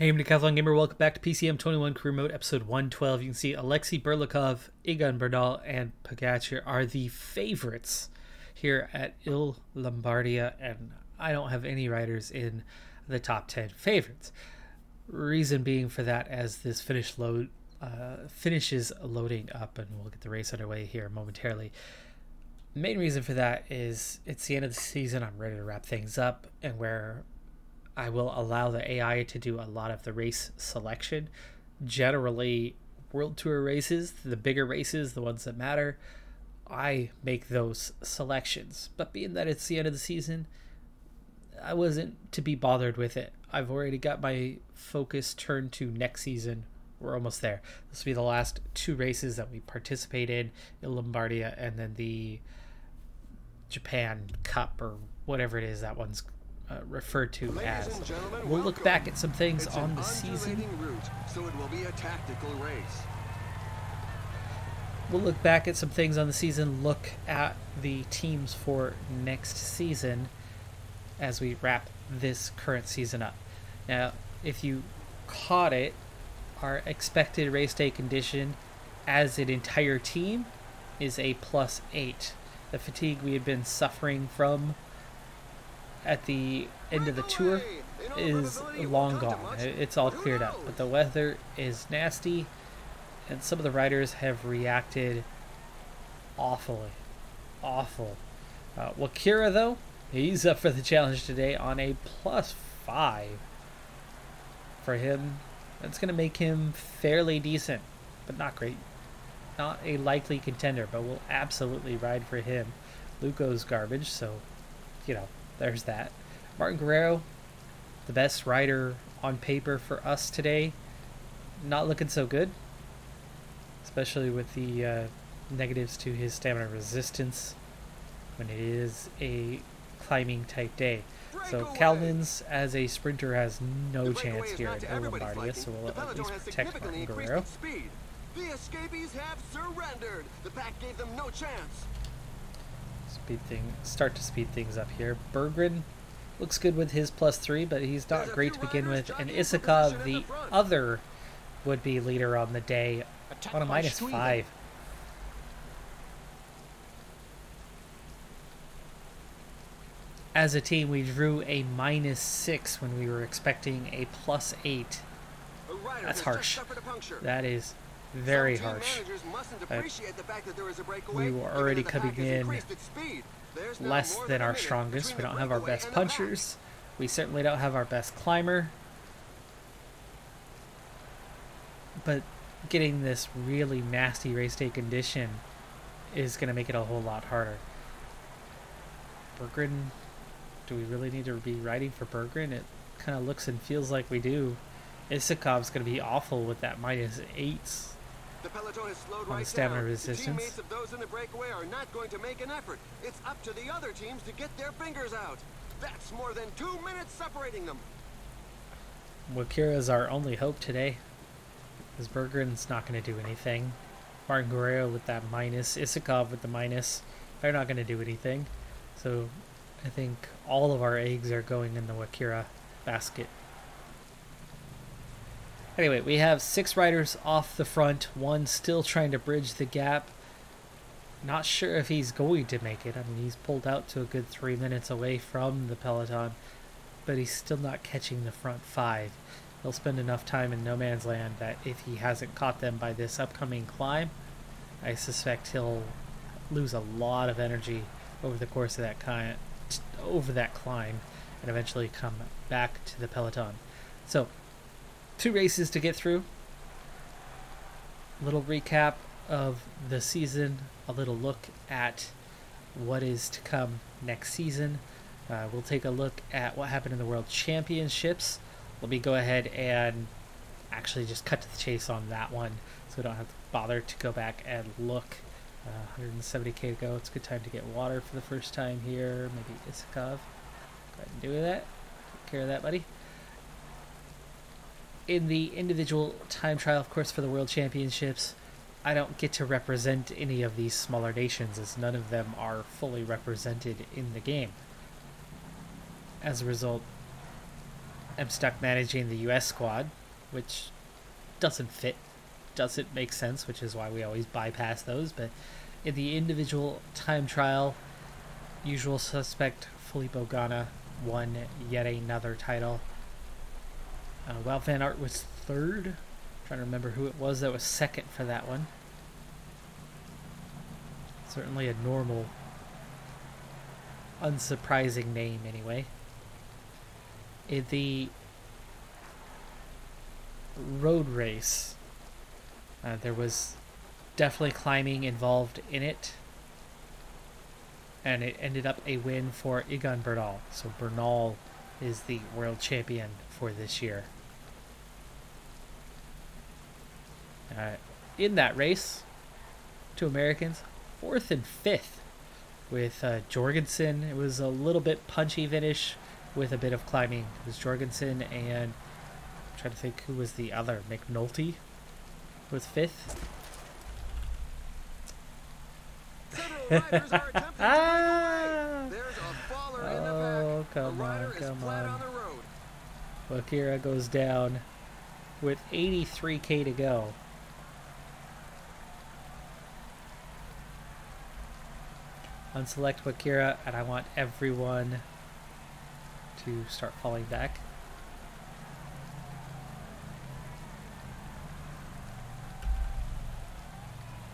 Hey, I'm Decathlon Gamer. Welcome back to PCM21 Career Mode, episode 112. You can see Alexei Burlikov, Egan Bernal, and Pogacar are the favorites here at Lombardia, and I don't have any riders in the top 10 favorites. Reason being for that, as this finishes loading up, and we'll get the race underway here momentarily. Main reason for that is it's the end of the season. I'm ready to wrap things up, and where I will allow the AI to do a lot of the race selection. Generally, World Tour races, the bigger races, the ones that matter, I make those selections. But being that it's the end of the season, I wasn't to be bothered with it. I've already got my focus turned to next season. We're almost there. This will be the last two races that we participate in Lombardia, and then the Japan Cup, or whatever it is that one's referred to as. We'll look back at some things on the season. So it will be a tactical race. We'll look back at some things on the season, look at the teams for next season as we wrap this current season up. Now, if you caught it, our expected race day condition as an entire team is a +8. The fatigue we had been suffering from at the end of the tour is long gone. It's all cleared up, but the weather is nasty, and some of the riders have reacted awful. Wakira, though, he's up for the challenge today on a +5. For him, that's going to make him fairly decent, but not great. Not a likely contender, but we'll absolutely ride for him. Luco's garbage, so, there's that. Martin Guerrero, the best rider on paper for us today, not looking so good, especially with the negatives to his stamina resistance when it is a climbing type day. So Calvin's as a sprinter has no chance here at Lombardia, so we'll at least protect Martin Guerrero. The escapees have surrendered. The pack gave them no chance. Start to speed things up here. Berggren looks good with his +3, but he's not great to begin with. And Isakov, the other would-be leader on the day, on a -5. As a team, we drew a -6 when we were expecting a +8. That's harsh. That is very harsh. We were already coming in less than our strongest. We don't have our best punchers. We certainly don't have our best climber. But getting this really nasty race day condition is going to make it a whole lot harder. Berggren, do we really need to be riding for Berggren? It kind of looks and feels like we do. Isakov's going to be awful with that -8s. The Peloton is slowed on right stamina down. resistance. The teammates of those in the breakaway are not going to make an effort. It's up to the other teams to get their fingers out. That's more than 2 minutes separating them. Wakira's our only hope today, because Berggren's not going to do anything. Martin Guerrero with that minus, Isakov with the minus, they're not going to do anything. So I think all of our eggs are going in the Wakira basket. Anyway, we have 6 riders off the front, one still trying to bridge the gap. Not sure if he's going to make it. I mean, he's pulled out to a good 3 minutes away from the Peloton, but he's still not catching the front 5. He'll spend enough time in no man's land that if he hasn't caught them by this upcoming climb, I suspect he'll lose a lot of energy over the course of that climb and eventually come back to the Peloton. So, 2 races to get through. A little recap of the season, a little look at what is to come next season. We'll take a look at what happened in the World Championships. Let me go ahead and actually just cut to the chase on that one, so we don't have to bother to go back and look. 170k to go. It's a good time to get water for the first time here. Maybe Isakov. Go ahead and do that. Take care of that, buddy. In the individual time trial, of course, for the World Championships, I don't get to represent any of these smaller nations, as none of them are fully represented in the game. As a result, am stuck managing the US squad, which doesn't make sense, which is why we always bypass those. But in the individual time trial, usual suspect Filippo Ganna won yet another title. Wout van Aert was third. I'm trying to remember who it was that was second for that one. Certainly a normal, unsurprising name anyway. In the road race, there was definitely climbing involved in it, and it ended up a win for Egan Bernal. So Bernal is the world champion for this year. In that race, 2 Americans, 4th and 5th, with Jorgensen. It was a little bit punchy finish with a bit of climbing. It was Jorgensen and I'm trying to think who was the other. McNulty was 5th. Several riders are attempting to break away. There's a faller in the pack. Oh, come the rider on, is come flat on. the road. Wakira goes down with 83k to go. Unselect Wakira, and I want everyone to start falling back.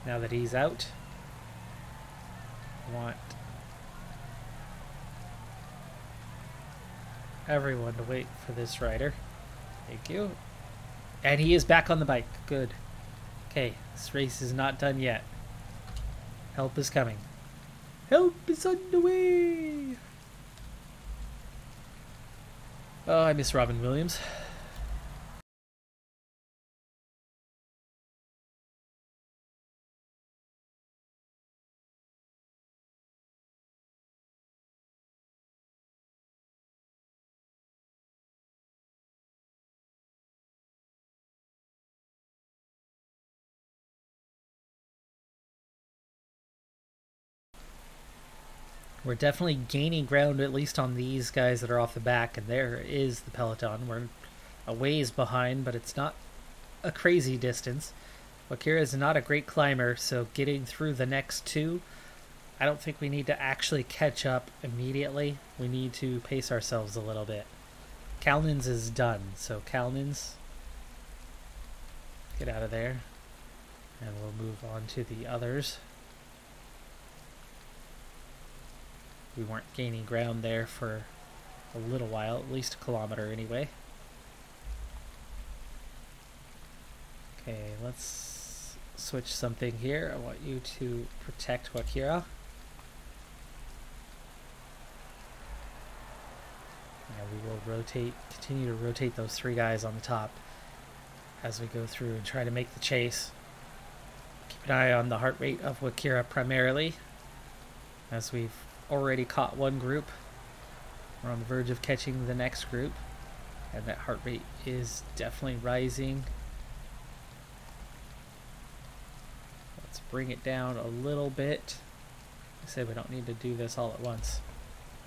Now that he's out, I want everyone to wait for this rider. Thank you. And he is back on the bike. Good. Okay, this race is not done yet. Help is coming. Help is on the way! Oh, I miss Robin Williams. We're definitely gaining ground, at least on these guys that are off the back, and there is the Peloton. We're a ways behind, but it's not a crazy distance. Wakira is not a great climber, so getting through the next 2, I don't think we need to actually catch up immediately. We need to pace ourselves a little bit. Kalnins is done, so Kalnins, get out of there, and we'll move on to the others. We weren't gaining ground there for a little while, at least a kilometer anyway. Okay, let's switch something here. I want you to protect Wakira. Yeah, we will continue to rotate those 3 guys on the top as we go through and try to make the chase. Keep an eye on the heart rate of Wakira primarily, as we've already caught one group. We're on the verge of catching the next group, and that heart rate is definitely rising. Let's bring it down a little bit. I say we don't need to do this all at once,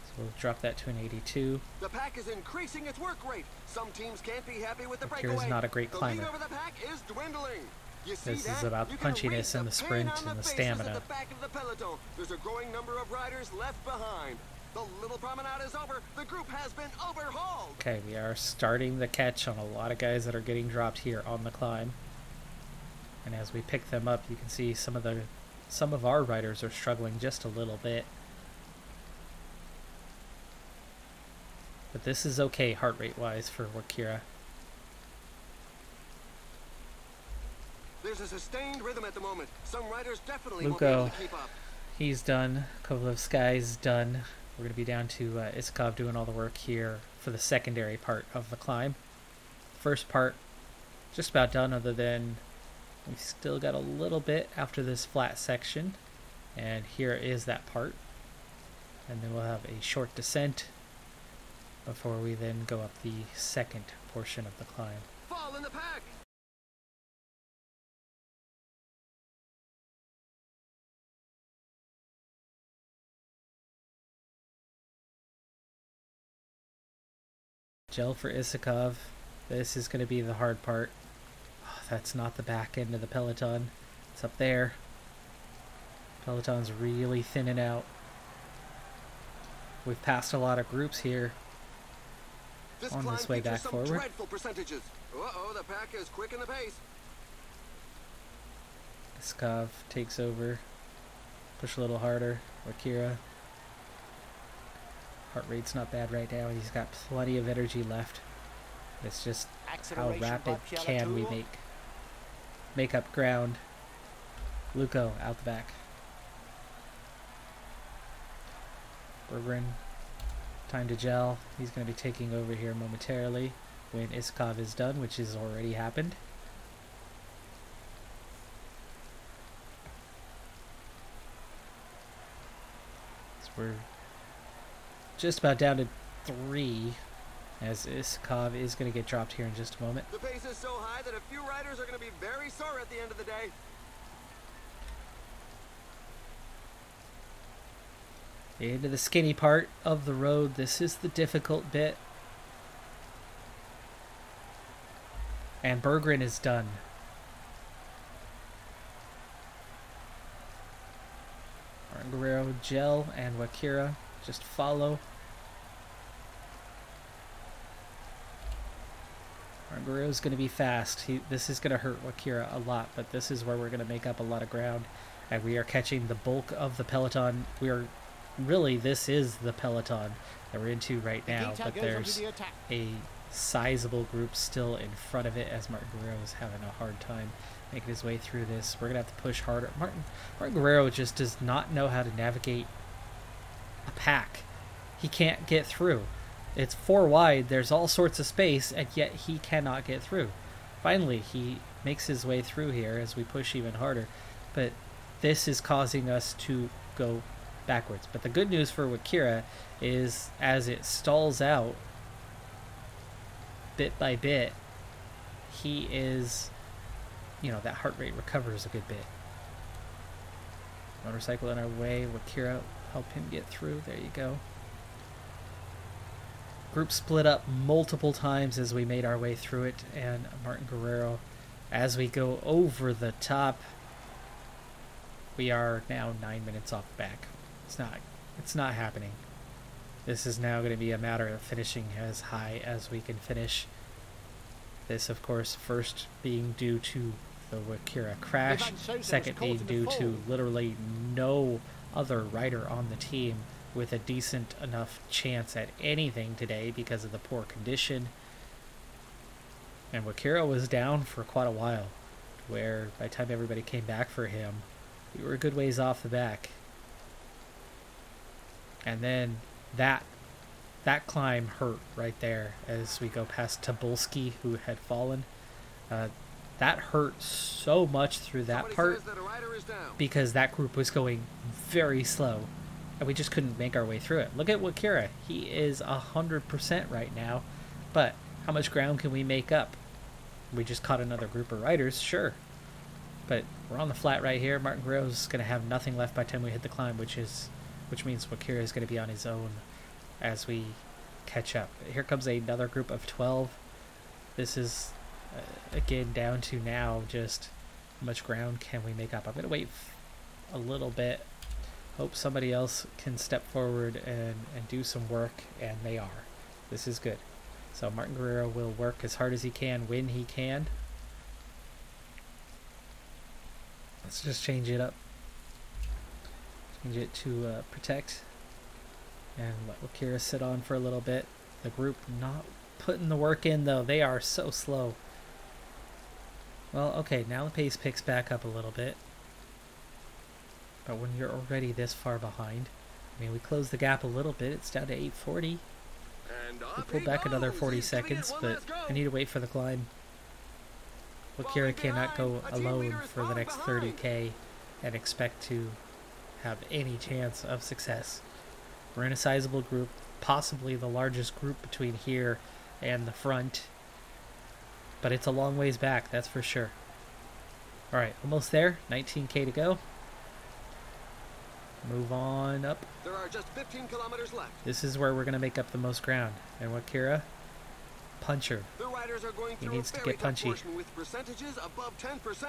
so we'll drop that to an 82. The pack is increasing its work rate. Some teams can't be happy with the Wakira's breakaway. not a great climber. The lead over the pack is dwindling. You see This that? is about the You can read punchiness and the pain sprint on and the faces stamina. At the back of the peloton. There's a growing number of riders left behind. The little promenade is over. The group has been overhauled. Okay, we are starting the catch on a lot of guys that are getting dropped here on the climb. And as we pick them up, you can see some of our riders are struggling just a little bit. But this is okay heart rate wise for Wakira. There's a sustained rhythm at the moment. Some riders definitely won't be able Luko, to keep up. he's done. Kovlevskai's done. We're going to be down to Iskov doing all the work here for the secondary part of the climb. First part, just about done, other than we've still got a little bit after this flat section. And here is that part. And then we'll have a short descent before we then go up the second portion of the climb. Fall in the pack. Gel for Isakov. This is going to be the hard part. Oh, that's not the back end of the Peloton. It's up there. Peloton's really thinning out. We've passed a lot of groups here on this way back forward. Dreadful percentages. Uh-oh, the pack is quick in the pace. Iskov takes over. Push a little harder. Wakira. Heart rate's not bad right now. He's got plenty of energy left. It's just how rapid can we make up ground. Luco out the back. Bergeron, time to gel. He's going to be taking over here momentarily when Iskov is done, which has already happened. So we're just about down to 3, as Iskov is going to get dropped here in just a moment. The pace is so high that a few riders are going to be very sore at the end of the day. Into the skinny part of the road. This is the difficult bit. And Bergeron is done. Martin Guerrero, Gel, and Wakira just follow. Martin Guerrero is going to be fast. This is going to hurt Wakira a lot, but this is where we're going to make up a lot of ground. And we are catching the bulk of the Peloton. Really, this is the Peloton that we're into right now, but there's a sizable group still in front of it as Martin Guerrero is having a hard time making his way through this. We're going to have to push harder. Martin Guerrero just does not know how to navigate a pack. He can't get through. It's 4 wide, there's all sorts of space, and yet he cannot get through. Finally, he makes his way through here as we push even harder, but this is causing us to go backwards. But the good news for Wakira is as it stalls out bit by bit, he is, that heart rate recovers a good bit. Motorcycle in our way. Wakira, help him get through. There you go. Group split up multiple times as we made our way through it, and Martin Guerrero, as we go over the top, we are now 9 minutes off the back. It's not happening. This is now going to be a matter of finishing as high as we can finish. This, of course, first being due to the Wakira crash, second being due to literally no other rider on the team with a decent enough chance at anything today because of the poor condition. And Wakira was down for quite a while, where by the time everybody came back for him, we were a good ways off the back. And then that climb hurt right there as we go past Tobolski, who had fallen. That hurt so much through that part because that group was going very slow and we just couldn't make our way through it. Look at Wakira. He is 100% right now, but how much ground can we make up? We just caught another group of riders, sure. But we're on the flat right here. Martin Guerrero's going to have nothing left by the time we hit the climb, which means Wakira is going to be on his own as we catch up. Here comes another group of 12. This is, again, down to now just how much ground can we make up. I'm going to wait a little bit. Hope somebody else can step forward and do some work, and they are. This is good. So Martin Guerrero will work as hard as he can when he can. Let's just change it up. Change it to protect. And let Wakira sit on for a little bit. The group not putting the work in, though. They are so slow. Well, okay, now the pace picks back up a little bit. But when you're already this far behind, I mean, we closed the gap a little bit. It's down to 8:40. We pulled back another 40 seconds, but I need to wait for the climb. Wakira cannot go alone for the next 30k and expect to have any chance of success. We're in a sizable group, possibly the largest group between here and the front, but it's a long ways back, that's for sure. Alright, almost there, 19k to go. Move on up. There are just 15 kilometers left. This is where we're going to make up the most ground. And Wakira, puncher. The riders are going He through needs a to very get tough punchy. portion with percentages above 10%.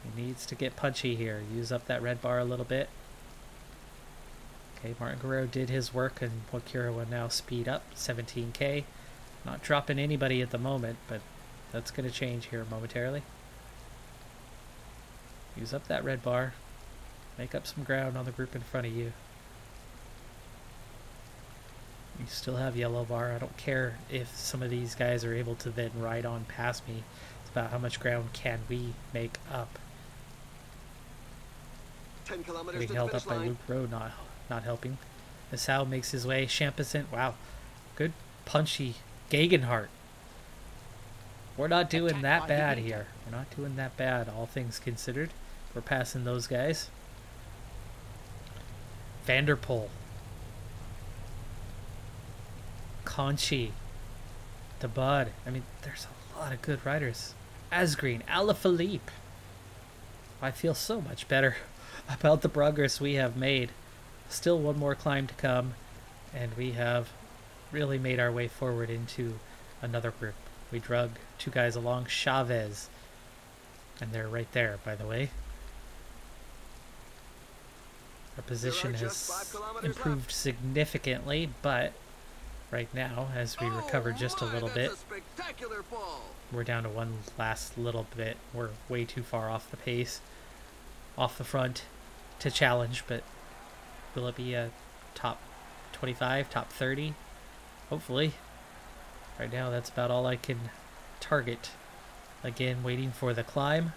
He needs to get punchy here. Use up that red bar a little bit. Okay, Martin Guerrero did his work, and Wakira will now speed up. 17K. Not dropping anybody at the moment, but that's going to change here momentarily. Use up that red bar. Make up some ground on the group in front of you. You still have yellow bar. I don't care if some of these guys are able to then ride on past me. It's about how much ground can we make up. 10 kilometers Getting to the held finish up by line. Luke Rowe, not helping. Asao makes his way. Champison, wow. Good punchy Gegenhardt. We're not doing that bad here. We're not doing that bad, all things considered. We're passing those guys. Vanderpool. Conchi. The Bud. I mean, there's a lot of good riders. Asgreen. Alaphilippe. I feel so much better about the progress we have made. Still one more climb to come, and we have really made our way forward into another group. We drug two guys along. Chavez. And they're right there, by the way. Our position has improved significantly, but right now, as we recover just a little bit, we're down to one last little bit. We're way too far off the pace, off the front to challenge, but will it be a top 25, top 30? Hopefully. Right now, that's about all I can target. Again, waiting for the climb.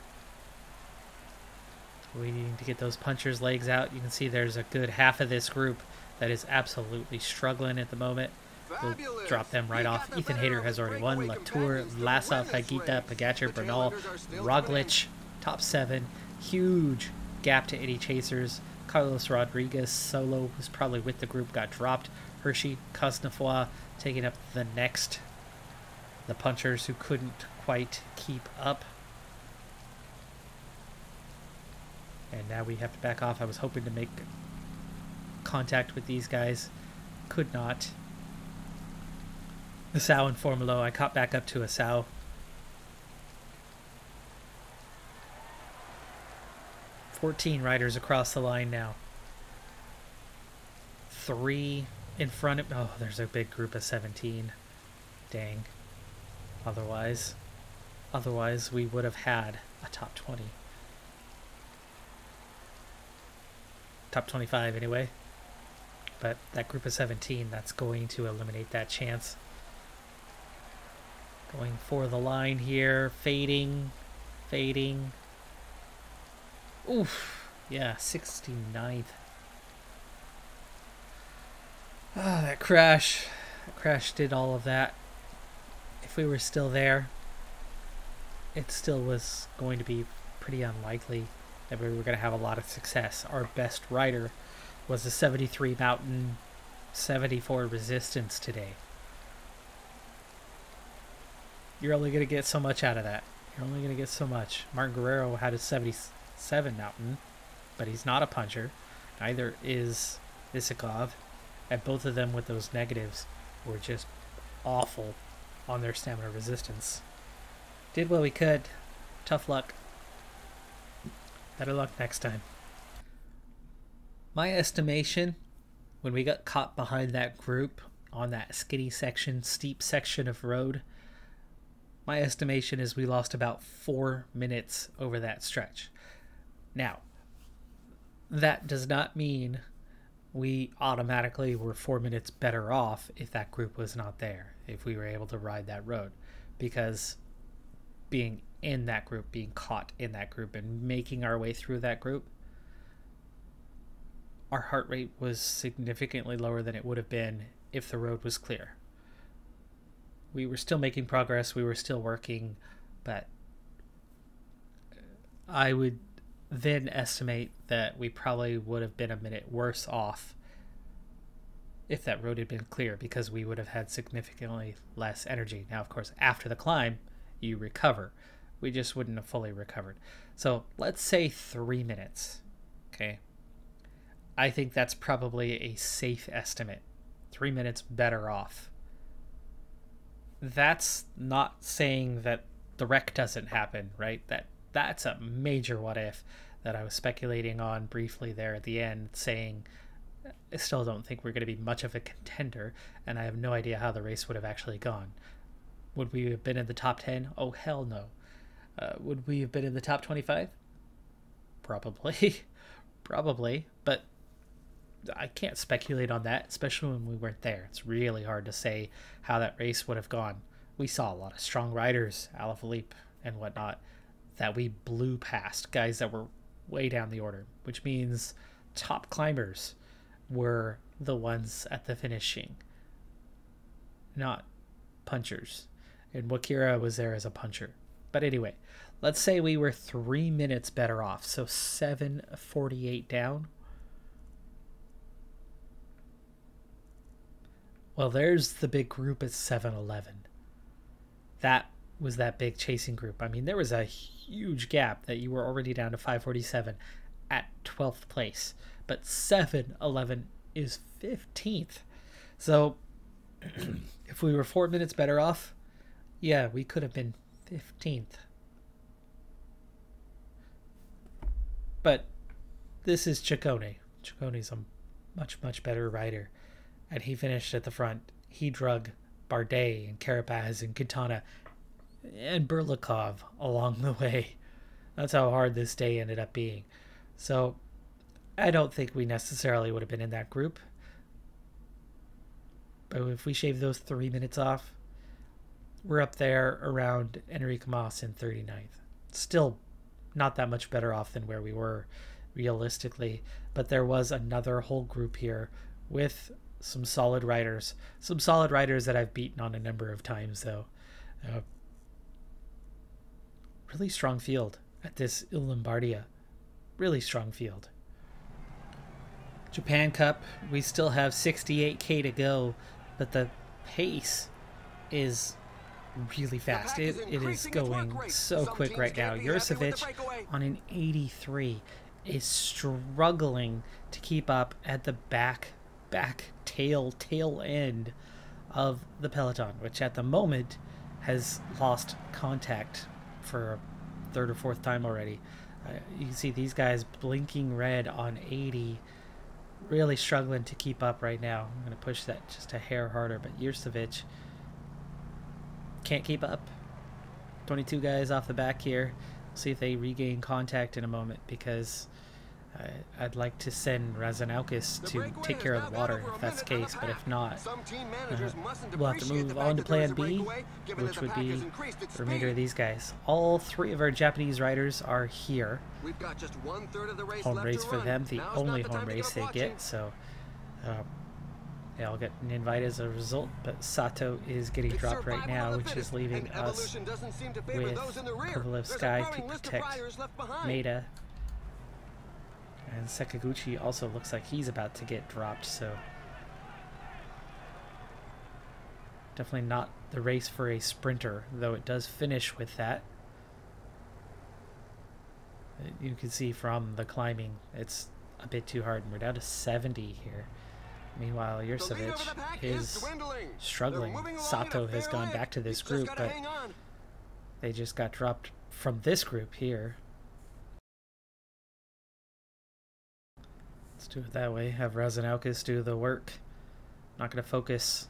Waiting to get those punchers' legs out. You can see there's a good half of this group that is absolutely struggling at the moment. We'll drop them right off. Ethan Hayter has already won. Latour, Vlasov, Hagita, Pogacar, Bernal, Roglic, top 7. Huge gap to any chasers. Carlos Rodriguez solo was probably with the group, got dropped. Hershey, Cosnefroy taking up the next. The punchers who couldn't quite keep up. And now we have to back off. I was hoping to make contact with these guys. Could not. Asao and Formulo. I caught back up to Asao. $14 riders across the line now. 3 in front of... Oh, there's a big group of 17. Dang. Otherwise we would have had a top 20. Top 25 anyway. But that group of 17, that's going to eliminate that chance. Going for the line here. Fading. Oof. Yeah, 69th. Ah, that crash. That crash did all of that. If we were still there, it still was going to be pretty unlikely that we were going to have a lot of success. Our best rider was the 73 Mountain, 74 Resistance today. You're only going to get so much out of that. You're only going to get so much. Martin Guerrero had a 77 Mountain, but he's not a puncher. Neither is Isakov. And both of them with those negatives were just awful on their stamina resistance. Did what we could. Tough luck. Better luck next time. My estimation, when we got caught behind that group on that skinny section, steep section of road, my estimation is we lost about 4 minutes over that stretch. Now, that does not mean we automatically were 4 minutes better off if that group was not there, if we were able to ride that road. Because being in that group, being caught in that group, and making our way through that group, our heart rate was significantly lower than it would have been if the road was clear. We were still making progress, we were still working, but I would then estimate that we probably would have been a minute worse off if that road had been clear, because we would have had significantly less energy. Now, of course, after the climb, you recover. We just wouldn't have fully recovered. So let's say 3 minutes, okay? I think that's probably a safe estimate. 3 minutes better off. that's not saying that the wreck doesn't happen, right? That's a major what if that I was speculating on briefly there at the end, saying I still don't think we're going to be much of a contender, and I have no idea how the race would have actually gone. Would we have been in the top 10? Oh, hell no. Would we have been in the top 25? Probably. Probably. But I can't speculate on that, especially when we weren't there. It's really hard to say how that race would have gone. We saw a lot of strong riders, Alaphilippe and whatnot, that we blew past, guys that were way down the order, which means top climbers were the ones at the finishing, not punchers. And Wakira was there as a puncher. But anyway, let's say we were 3 minutes better off, so 7:48 down. Well, there's the big group at 7:11. That was that big chasing group. I mean, there was a huge gap that you were already down to 5:47 at 12th place. But 7:11 is 15th. So if we were 4 minutes better off, yeah, we could have been 15th. But this is Ciccone. Ciccone's a much, much better rider. And he finished at the front. He drug Bardet and Carapaz and Quintana and Burlikov along the way. That's how hard this day ended up being. So I don't think we necessarily would have been in that group. But if we shave those 3 minutes off, we're up there around Enrique Mas in 39th. Still not that much better off than where we were realistically. But there was another whole group here with some solid riders. Some solid riders that I've beaten on a number of times, though. Really strong field at this Lombardia. Really strong field. Japan Cup, we still have 68k to go, but the pace is really fast. It is going so quick right now. Jurcevic on an 83 is struggling to keep up at the tail end of the Peloton, which at the moment has lost contact for a third or fourth time already. You can see these guys blinking red on 80, really struggling to keep up right now. I'm going to push that just a hair harder, but Jurcevic can't keep up. 22 guys off the back here. See if they regain contact in a moment, because I'd like to send Razanaukis to take care of the water if that's the case, but if not, we'll have to move on to plan B, which would be the remainder of these guys. All three of our Japanese riders are here. Home race for them, the only home race they get, so they all get an invite as a result, but Sato is getting dropped right now, which is leaving us with Kovalevsky to protect Maeda. And Sakaguchi also looks like he's about to get dropped, so definitely not the race for a sprinter, though it does finish with that. You can see from the climbing, it's a bit too hard, and we're down to 70 here. Meanwhile, Jurcevic is struggling. Sato has gone back to this group, but they just got dropped from this group here. Let's do it that way. Have Razanaukis do the work. Not going to focus.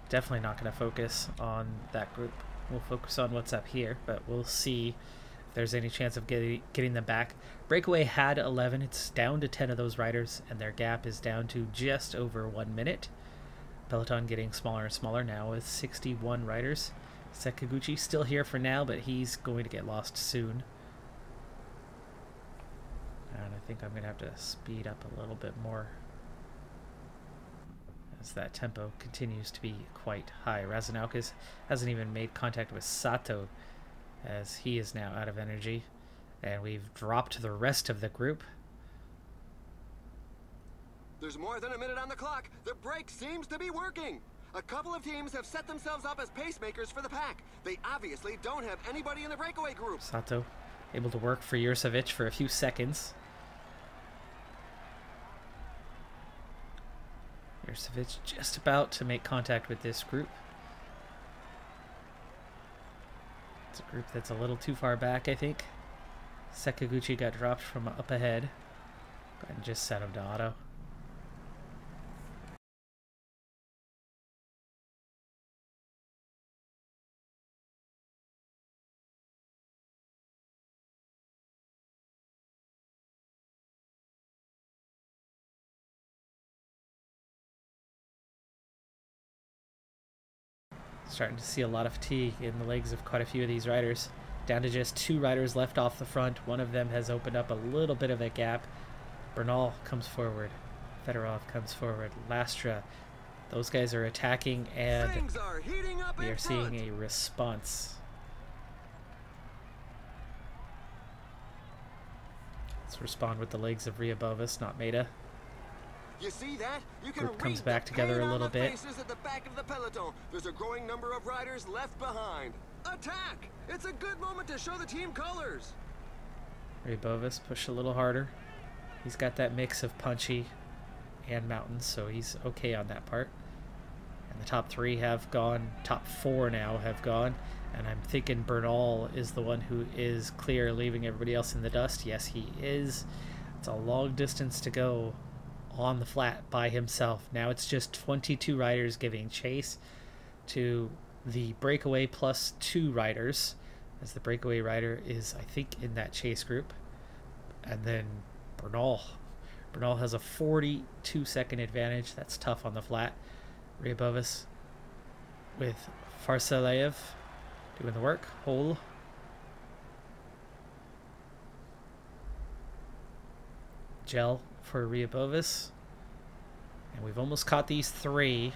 Definitely not going to focus on that group. We'll focus on what's up here, but we'll see if there's any chance of getting them back. Breakaway had 11. It's down to 10 of those riders, and their gap is down to just over 1 minute. Peloton getting smaller and smaller now with 61 riders. Sakaguchi still here for now, but he's going to get lost soon. And I think I'm going to have to speed up a little bit more as that tempo continues to be quite high. Razanaukis hasn't even made contact with Sato, as he is now out of energy. And we've dropped the rest of the group. There's more than a minute on the clock. The break seems to be working. A couple of teams have set themselves up as pacemakers for the pack. They obviously don't have anybody in the breakaway group. Sato able to work for Jurcevic for a few seconds. Jurcevic just about to make contact with this group. Group that's a little too far back, I think. Sakaguchi got dropped from up ahead. Go ahead and just set him to auto. Starting to see a lot of fatigue in the legs of quite a few of these riders. Down to just 2 riders left off the front. One of them has opened up a little bit of a gap. Bernal comes forward. Fedorov comes forward. Lastra. Those guys are attacking, and we are seeing a response. Let's respond with the legs of Riabovis, not Maeda. You see that? You can Group comes read back the together pain a on little the bit. faces at the back of the peloton. There's a growing number of riders left behind. Attack! It's a good moment to show the team colors. Riabovis push a little harder. He's got that mix of punchy and mountains, so he's okay on that part. And the top 3 have gone. Top 4 now have gone. And I'm thinking Bernal is the one who is clear, leaving everybody else in the dust. Yes, he is. It's a long distance to go on the flat by himself. Now it's just 22 riders giving chase to the breakaway plus 2 riders, as the breakaway rider is, I think, in that chase group. And then Bernal has a 42-second advantage. That's tough on the flat. Riabovis with Farsalayev doing the work. Hole. Gel for Riabovis. And we've almost caught these 3.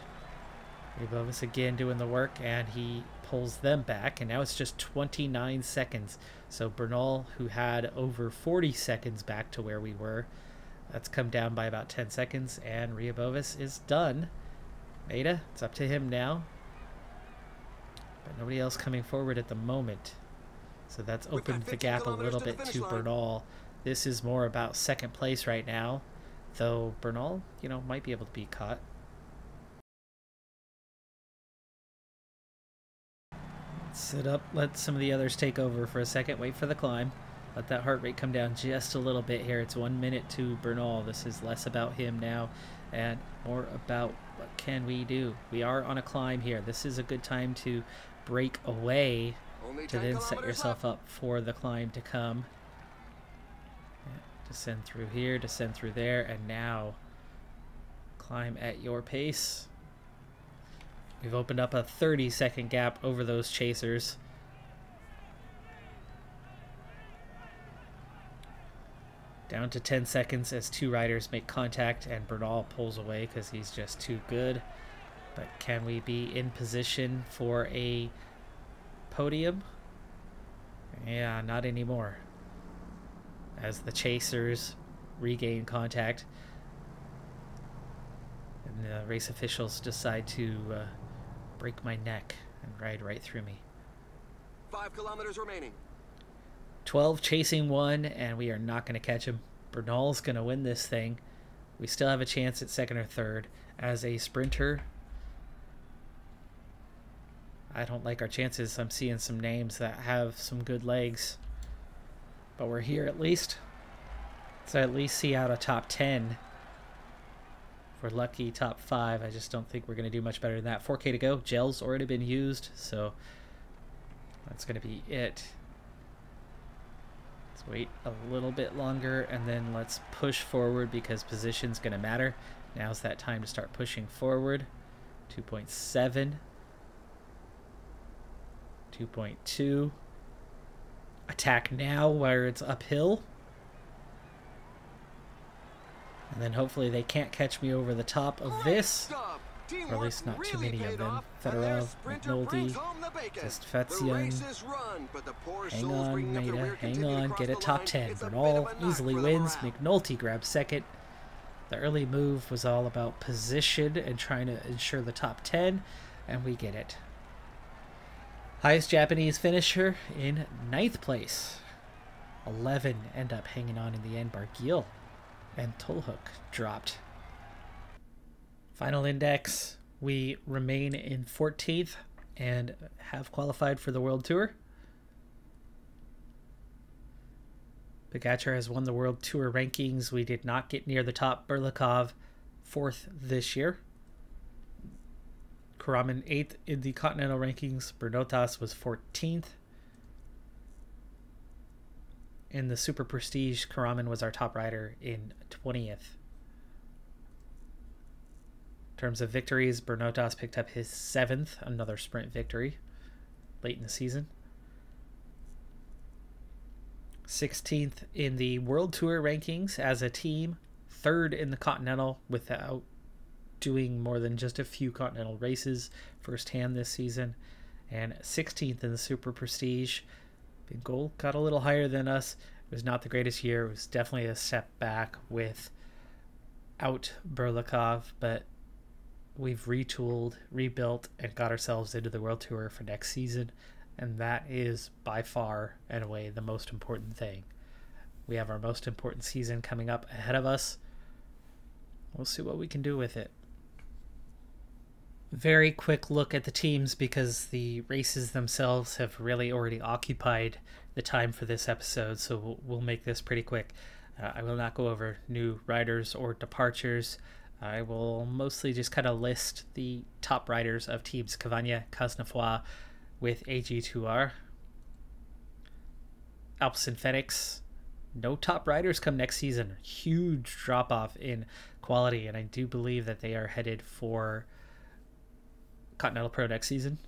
Riabovis again doing the work, and he pulls them back, and now it's just 29 seconds. So Bernal, who had over 40 seconds back to where we were, that's come down by about 10 seconds, and Riabovis is done. Maeda, it's up to him now. But nobody else coming forward at the moment. So that's opened the gap a little bit to Bernal. This is more about second place right now, though Bernal, you know, might be able to be caught. Sit up, let some of the others take over for a second, wait for the climb. Let that heart rate come down just a little bit here. It's 1 minute to Bernal. This is less about him now and more about what can we do. We are on a climb here. This is a good time to break away to then set yourself up for the climb to come. Yeah, descend through here, descend through there, and now climb at your pace. We've opened up a 30-second gap over those chasers. Down to 10 seconds as 2 riders make contact, and Bernal pulls away because he's just too good. But can we be in position for a podium? Yeah, not anymore. As the chasers regain contact, and the race officials decide to break my neck and ride right through me. 5 kilometers remaining. 12 chasing 1, and we are not going to catch him. Bernal's going to win this thing. We still have a chance at second or third. As a sprinter, I don't like our chances. I'm seeing some names that have some good legs, but we're here at least. So at least see out a top 10. If we're lucky, top 5. I just don't think we're going to do much better than that. 4K to go. Gel's already been used, so that's going to be it. Let's wait a little bit longer, and then let's push forward because position's going to matter. Now's that time to start pushing forward. 2.7. 2.2. Attack now where it's uphill. And then hopefully they can't catch me over the top of this. Or at least not too many of them. Fedorov, McNulty, Testfetzian. Hang on, Maeda. Hang on. Get a top 10. Bernal easily wins. McNulty grabs second. The early move was all about position and trying to ensure the top 10. And we get it. Highest Japanese finisher in 9th place. 11 end up hanging on in the end. Barguil and Tolhook dropped. Final index, we remain in 14th and have qualified for the World Tour. Pogacar has won the World Tour rankings. We did not get near the top. Berlikov 4th this year. Karaman 8th in the Continental rankings. Bernotas was 14th. In the Super Prestige, Karaman was our top rider in 20th. In terms of victories, Bernotas picked up his 7th, another sprint victory late in the season. 16th in the World Tour rankings as a team. 3rd in the Continental without doing more than just a few Continental races firsthand this season. And 16th in the Super Prestige. Big Goal got a little higher than us. It was not the greatest year. It was definitely a step back without Berlikov, but we've retooled, rebuilt, and got ourselves into the World Tour for next season. And that is by far and away the most important thing. We have our most important season coming up ahead of us. We'll see what we can do with it. Very quick look at the teams because the races themselves have really already occupied the time for this episode, so we'll make this pretty quick. I will not go over new riders or departures. I will mostly just kind of list the top riders of teams Cavagna, Cosnefroid with AG2R. Alpecin Fenix, no top riders come next season. Huge drop off in quality, and I do believe that they are headed for Continental Pro next season.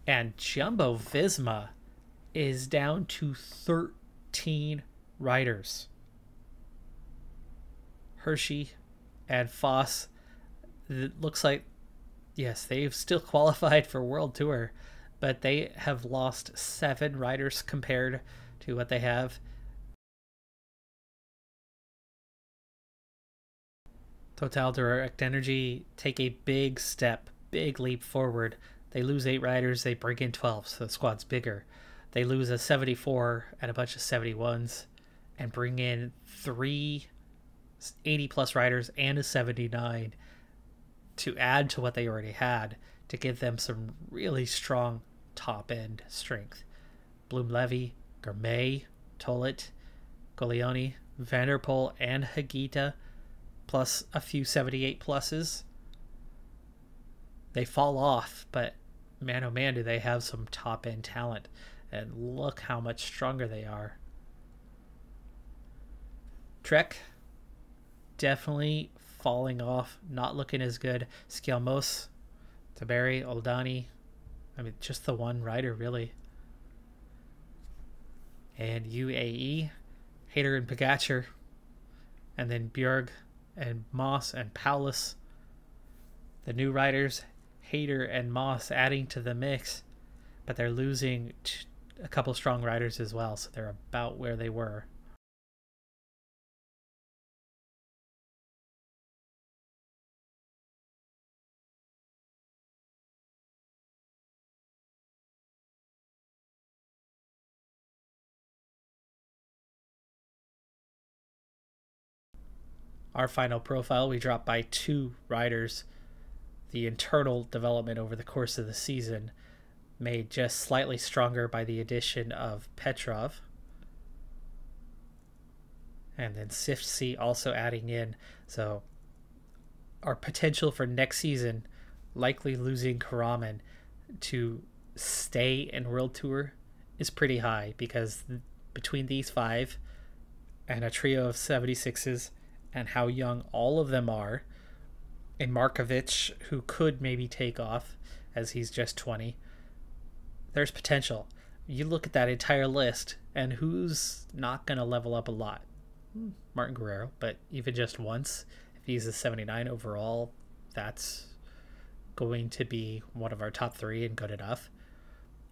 And Jumbo Visma is down to 13 riders. Hershey and Foss, it looks like, yes, they've still qualified for World Tour, but they have lost 7 riders compared to what they have. Total Direct Energy take a big step, big leap forward. They lose 8 riders, they bring in 12, so the squad's bigger. They lose a 74 and a bunch of 71s and bring in 3 80-plus riders and a 79 to add to what they already had to give them some really strong top-end strength. Bloom-Levy, Gourmet, Tollett, Golioni, Vanderpool, and Higuita, plus a few 78-pluses. They fall off, but man, oh man, do they have some top-end talent. And look how much stronger they are. Trek, definitely falling off, not looking as good. Skelmos, Taberi, Oldani, I mean, just the one rider, really. And UAE, Hayter and Pogacar. And then Björg and Moss and Paulus. The new riders, Hayter and Moss adding to the mix, but they're losing a couple strong riders as well, so they're about where they were. Our final profile, we dropped by 2 riders. The internal development over the course of the season made just slightly stronger by the addition of Petrov. And then Sifsi also adding in. So our potential for next season, likely losing Karaman to stay in World Tour, is pretty high, because between these 5 and a trio of 76s and how young all of them are. A Markovic who could maybe take off as he's just 20. There's potential. You look at that entire list, and who's not going to level up a lot? Martin Guerrero, but even just once, if he's a 79 overall, that's going to be one of our top 3 and good enough.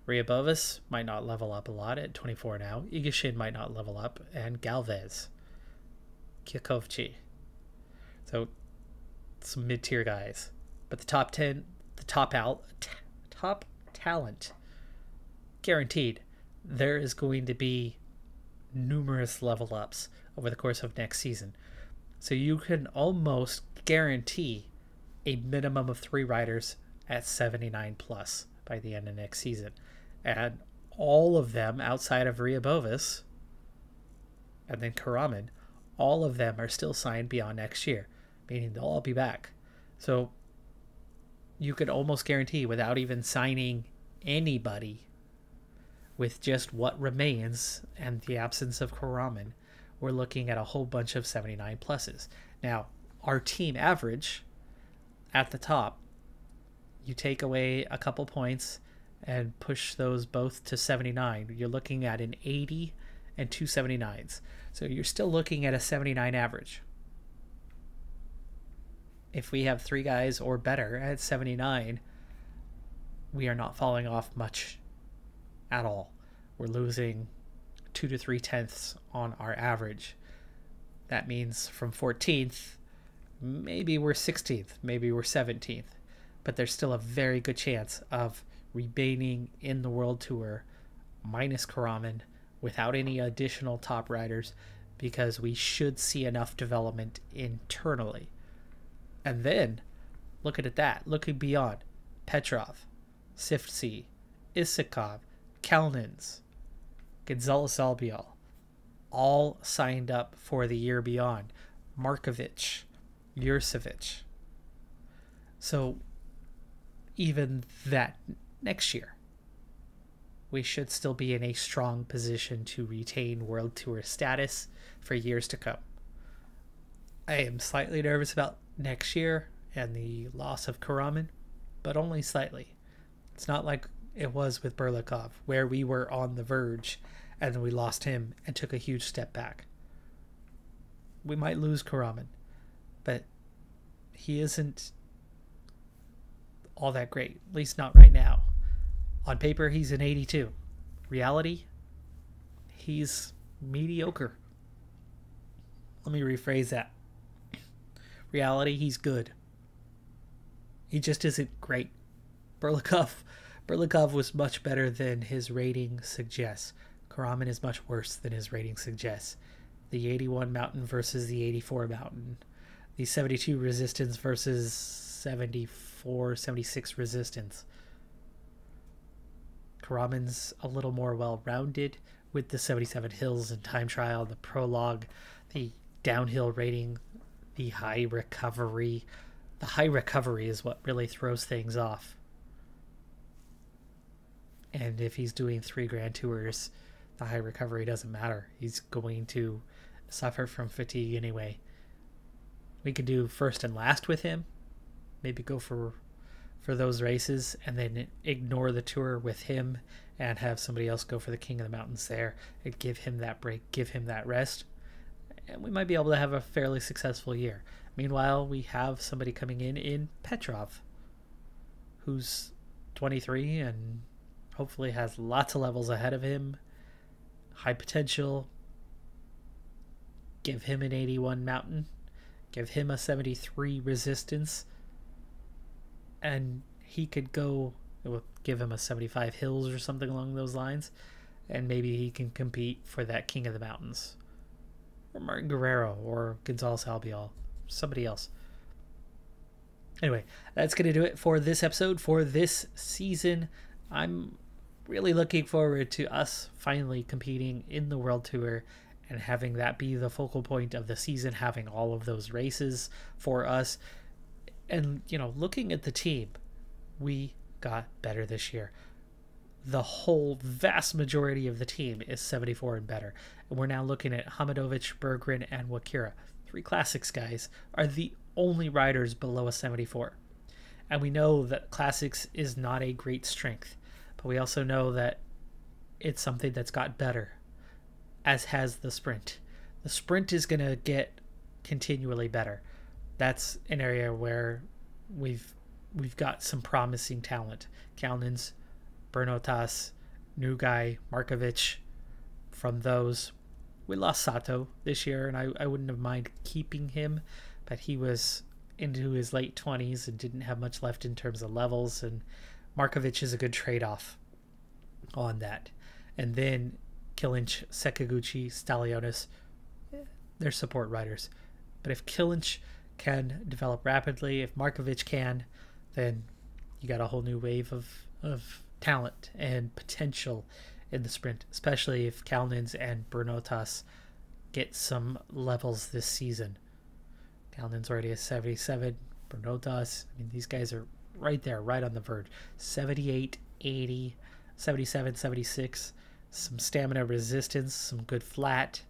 Ryabovas might not level up a lot at 24 now. Igashin might not level up, and Galvez, Kyakovchi. So some mid-tier guys, but the top 10, the top talent, guaranteed. There is going to be numerous level ups over the course of next season, so you can almost guarantee a minimum of 3 riders at 79 plus by the end of next season, and all of them outside of Ryabovas and then Karaman, all of them are still signed beyond next year, meaning they'll all be back. So you could almost guarantee, without even signing anybody, with just what remains and the absence of Karaman, we're looking at a whole bunch of 79 pluses. Now, our team average at the top, you take away a couple points and push those both to 79, you're looking at an 80 and 2 79s. So you're still looking at a 79 average. If we have 3 guys or better at 79, we are not falling off much at all. We're losing 2 to 3 tenths on our average. That means from 14th, maybe we're 16th, maybe we're 17th, but there's still a very good chance of remaining in the World Tour minus Karaman, without any additional top riders, because we should see enough development internally. And then, looking at that, looking beyond, Petrov, Siftsy, Isakov, Kalnins, Gonzalez Albiol, all signed up for the year beyond. Markovic, Jurcevic. So even that next year, we should still be in a strong position to retain World Tour status for years to come. I am slightly nervous about next year and the loss of Karaman, but only slightly. It's not like it was with Berlikov, where we were on the verge and then we lost him and took a huge step back. We might lose Karaman, but he isn't all that great, at least not right now. On paper, he's an 82. Reality, he's mediocre. Let me rephrase that. Reality, he's good. He just isn't great. Berlikov was much better than his rating suggests. Karaman is much worse than his rating suggests. The 81 mountain versus the 84 mountain. The 72 resistance versus 74, 76 resistance. Karaman's a little more well-rounded with the 77 hills and time trial, the prologue, the downhill rating, the high recovery. The high recovery is what really throws things off. And if he's doing 3 Grand Tours, the high recovery doesn't matter. He's going to suffer from fatigue anyway. We could do first and last with him. Maybe go for those races and then ignore the tour with him and have somebody else go for the King of the Mountains there and give him that break, give him that rest. And we might be able to have a fairly successful year. Meanwhile, we have somebody coming in Petrov, who's 23 and hopefully has lots of levels ahead of him. High potential. Give him an 81 mountain. Give him a 73 resistance. And he could go, give him a 75 hills or something along those lines. And maybe he can compete for that King of the Mountains. Or Martin Guerrero or Gonzalez Albiol. Somebody else. Anyway, that's going to do it for this episode, for this season. I'm really looking forward to us finally competing in the World Tour and having that be the focal point of the season, having all of those races for us. And, you know, looking at the team, we got better this year. The whole vast majority of the team is 74 and better. And we're now looking at Hamadovic, Berggren, and Wakira. 3 Classics guys are the only riders below a 74. And we know that Classics is not a great strength, but we also know that it's something that's got better, as has the sprint. The sprint is going to get continually better. That's an area where we've got some promising talent. Kalnins, Bernotas, new guy, Markovic. From those, we lost Sato this year, and I wouldn't have minded keeping him, but he was into his late 20s and didn't have much left in terms of levels, and Markovic is a good trade-off on that. And then Killinch, Sekaguchi, Stalionis, they're support riders. But if Killinch can develop rapidly, if Markovic can, then you got a whole new wave of talent and potential in the sprint, especially if Kalnins and Bernotas get some levels this season. Kalnins already has 77, Bernotas, I mean, these guys are right there, right on the verge. 78, 80, 77, 76, some stamina resistance, some good flat.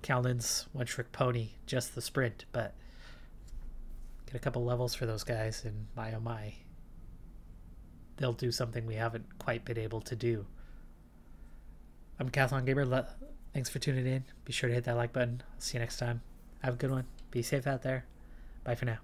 Kalnins, one trick pony, just the sprint, but get a couple levels for those guys, and my oh my, they'll do something we haven't quite been able to do. I'm Decathlon Gamer. Thanks for tuning in. Be sure to hit that like button. I'll see you next time. Have a good one. Be safe out there. Bye for now.